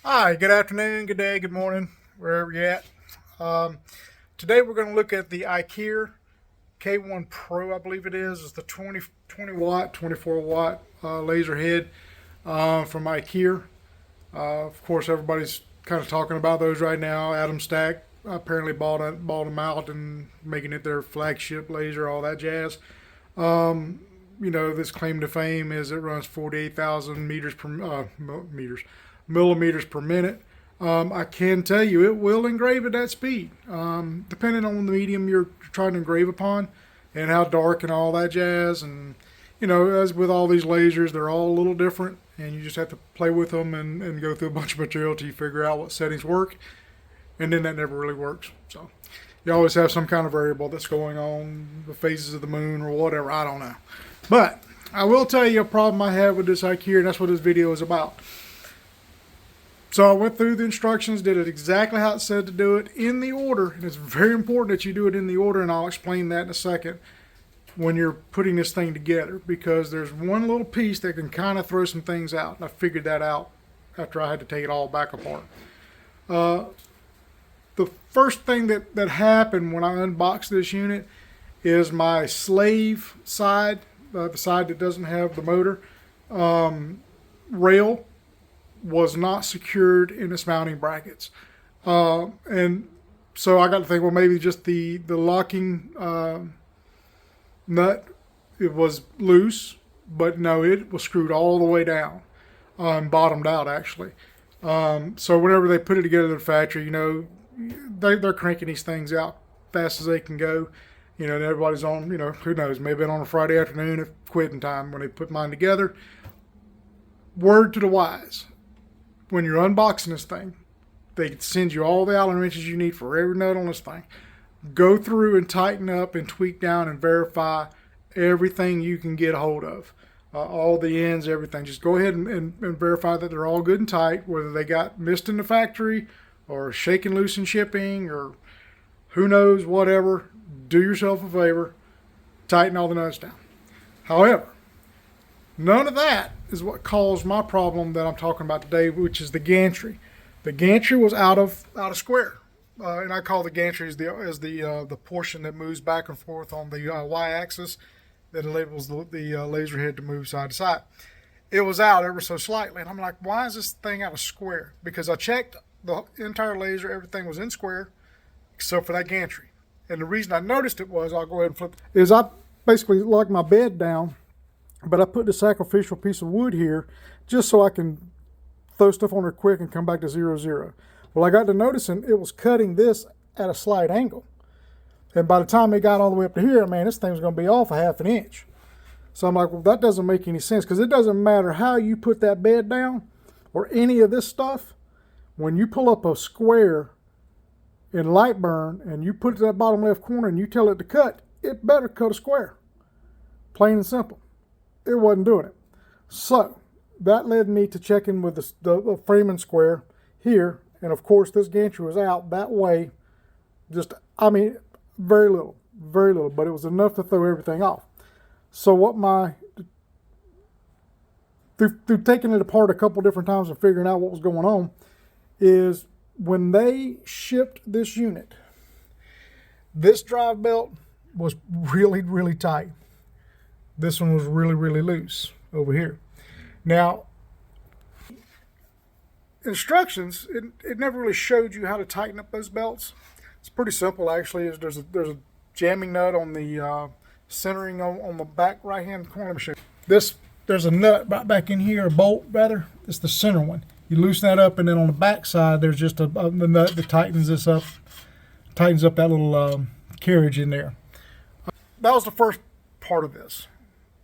Hi, good afternoon, good day, good morning, wherever you're at. Um, Today we're going to look at the Ikier K1 Pro, I believe it is. It's the 20 watt, 24 watt laser head from Ikier. Of course, everybody's kind of talking about those right now. Adam Stack apparently bought them out and making it their flagship laser, all that jazz. This claim to fame is it runs 48,000 millimeters per minute. I can tell you it will engrave at that speed, depending on the medium you're trying to engrave upon and how dark and all that jazz. And, as with all these lasers, they're all a little different, and you just have to play with them and go through a bunch of material till you figure out what settings work. And then that never really works. So you always have some kind of variable that's going on, the phases of the moon or whatever, I don't know. But I will tell you a problem I have with this Ikier, and that's what this video is about. So I went through the instructions, did it exactly how it said to do it in the order, and it's very important that you do it in the order, and I'll explain that in a second when you're putting this thing together, because there's one little piece that can kind of throw some things out, and I figured that out after I had to take it all back apart. The first thing that happened when I unboxed this unit is my slave side, the side that doesn't have the motor, rail was not secured in its mounting brackets. And so I got to think, well, maybe just the locking nut, it was loose, but no, it was screwed all the way down, bottomed out actually. So whenever they put it together in the factory, they're cranking these things out fast as they can go. And everybody's on, who knows, maybe on a Friday afternoon at quitting time when they put mine together. Word to the wise, when you're unboxing this thing, they send you all the Allen wrenches you need for every nut on this thing. Go through and tighten up and tweak down and verify everything you can get a hold of. All the ends, everything. Just go ahead and verify that they're all good and tight, whether they got missed in the factory or shaken loose in shipping or who knows, whatever. Do yourself a favor, tighten all the nuts down. However, none of that is what caused my problem that I'm talking about today, which is the gantry. The gantry was out of square, and I call the gantry as the portion that moves back and forth on the y-axis that enables the laser head to move side to side. It was out ever so slightly, and I'm like, why is this thing out of square? Because I checked the entire laser, everything was in square except for that gantry. And the reason I noticed it was, I'll go ahead and flip, is I basically locked my bed down, but I put the sacrificial piece of wood here just so I can throw stuff on there quick and come back to 0, 0. Well, I got to noticing it was cutting this at a slight angle. And by the time it got all the way up to here, man, this thing was going to be off a ½ an inch. So I'm like, well, that doesn't make any sense, because it doesn't matter how you put that bed down or any of this stuff. When you pull up a square in light burn and you put it to that bottom left corner and you tell it to cut, it better cut a square. Plain and simple. It wasn't doing it. So that led me to checking with the framing square here. And of course, this gantry was out that way. Very little, but it was enough to throw everything off. So through taking it apart a couple different times and figuring out what was going on, is when they shipped this unit, this drive belt was really, really tight. This one was really, really loose over here. Now, instructions, it never really showed you how to tighten up those belts. It's pretty simple, actually. There's a jamming nut on the centering on the back right-hand corner. Let me show you. There's a nut right back in here, a bolt rather. It's the center one. You loosen that up, and then on the back side, there's just the nut that tightens this up, tightens up that little carriage in there. That was the first part of this.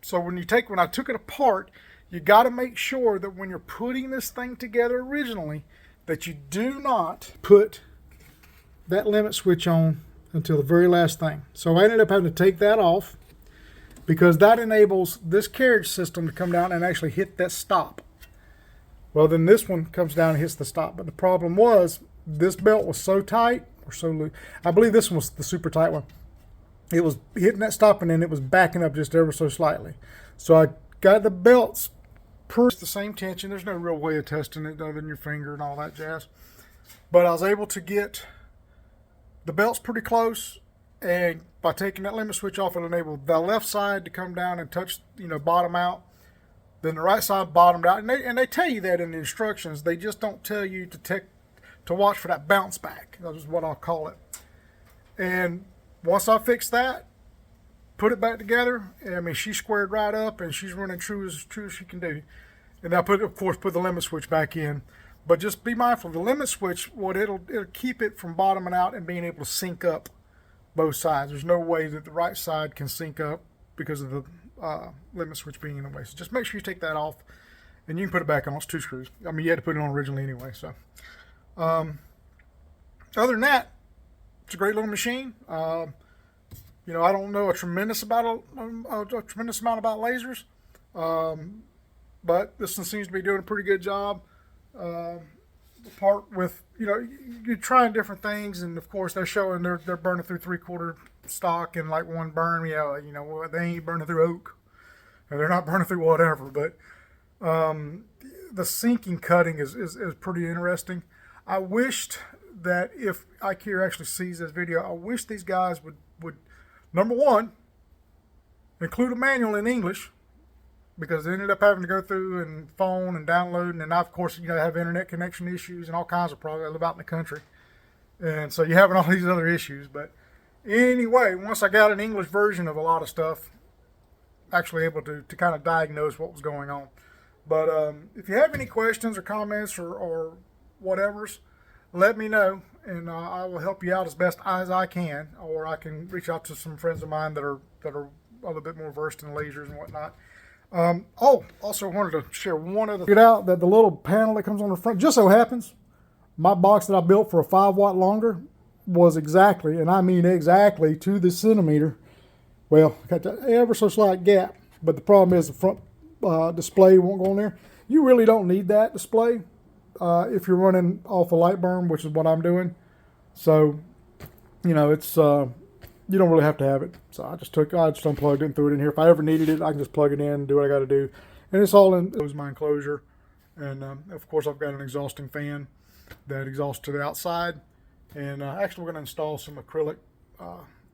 So when I took it apart, you got to make sure that when you're putting this thing together originally, that you do not put that limit switch on until the very last thing. So I ended up having to take that off, because that enables this carriage system to come down and actually hit that stop. Well, then this one comes down and hits the stop. But the problem was, this belt was so tight, or so loose. I believe this one was the super tight one. It was hitting that stop, and then it was backing up just ever so slightly. So I got the belts It's the same tension. There's no real way of testing it other than your finger and all that jazz. But I was able to get the belts pretty close, and by taking that limit switch off, it enabled the left side to come down and touch, bottom out. Then the right side bottomed out, and they tell you that in the instructions. They just don't tell you to watch for that bounce back. That is what I'll call it. And once I fixed that, put it back together. I mean, she squared right up, and she's running true as she can do. And I of course, put the limit switch back in. But just be mindful, the limit switch, it'll keep it from bottoming out and being able to sync up both sides. There's no way that the right side can sync up because of the limit switch being in the way. So just make sure you take that off, and you can put it back on. It's 2 screws. I mean, you had to put it on originally anyway. So, other than that, it's a great little machine. I don't know a tremendous amount about lasers, but this one seems to be doing a pretty good job. The part with, you're trying different things, and of course they're showing they're burning through 3/4 stock and like one burn. They ain't burning through oak, or they're not burning through whatever. But the sinking cutting is pretty interesting. I wished that if Ikier actually sees this video, I wish these guys would number one, include a manual in English, because they ended up having to go through and phone and download, and I, of course, have internet connection issues and all kinds of problems. I live out in the country, and so you're having all these other issues. But anyway, once I got an English version of a lot of stuff, actually able to kind of diagnose what was going on. But if you have any questions or comments or whatevers, let me know, and I will help you out as best as I can, or I can reach out to some friends of mine that are a little bit more versed in lasers and whatnot. Also wanted to share one other. Figured out that the little panel that comes on the front, just so happens, my box that I built for a 5-watt longer was exactly, and I mean exactly, to the centimeter. Well, got that ever so slight gap, but the problem is the front display won't go on there. You really don't need that display if you're running off a light burn, which is what I'm doing. So, it's you don't really have to have it. So I just unplugged it and threw it in here. If I ever needed it, I can just plug it in and do what I got to do. And it's all in my enclosure. And of course, I've got an exhausting fan that exhausts to the outside. And actually, we're going to install some acrylic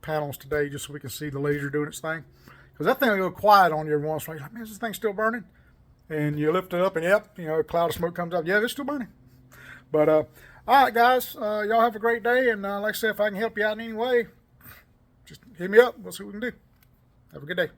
panels today just so we can see the laser doing its thing. Because that thing will go quiet on you every once in a while. You're like, man, is this thing still burning? And you lift it up, and yep, a cloud of smoke comes up. Yeah, it's still burning. But all right, guys, y'all have a great day. And like I said, if I can help you out in any way, just hit me up. We'll see what we can do. Have a good day.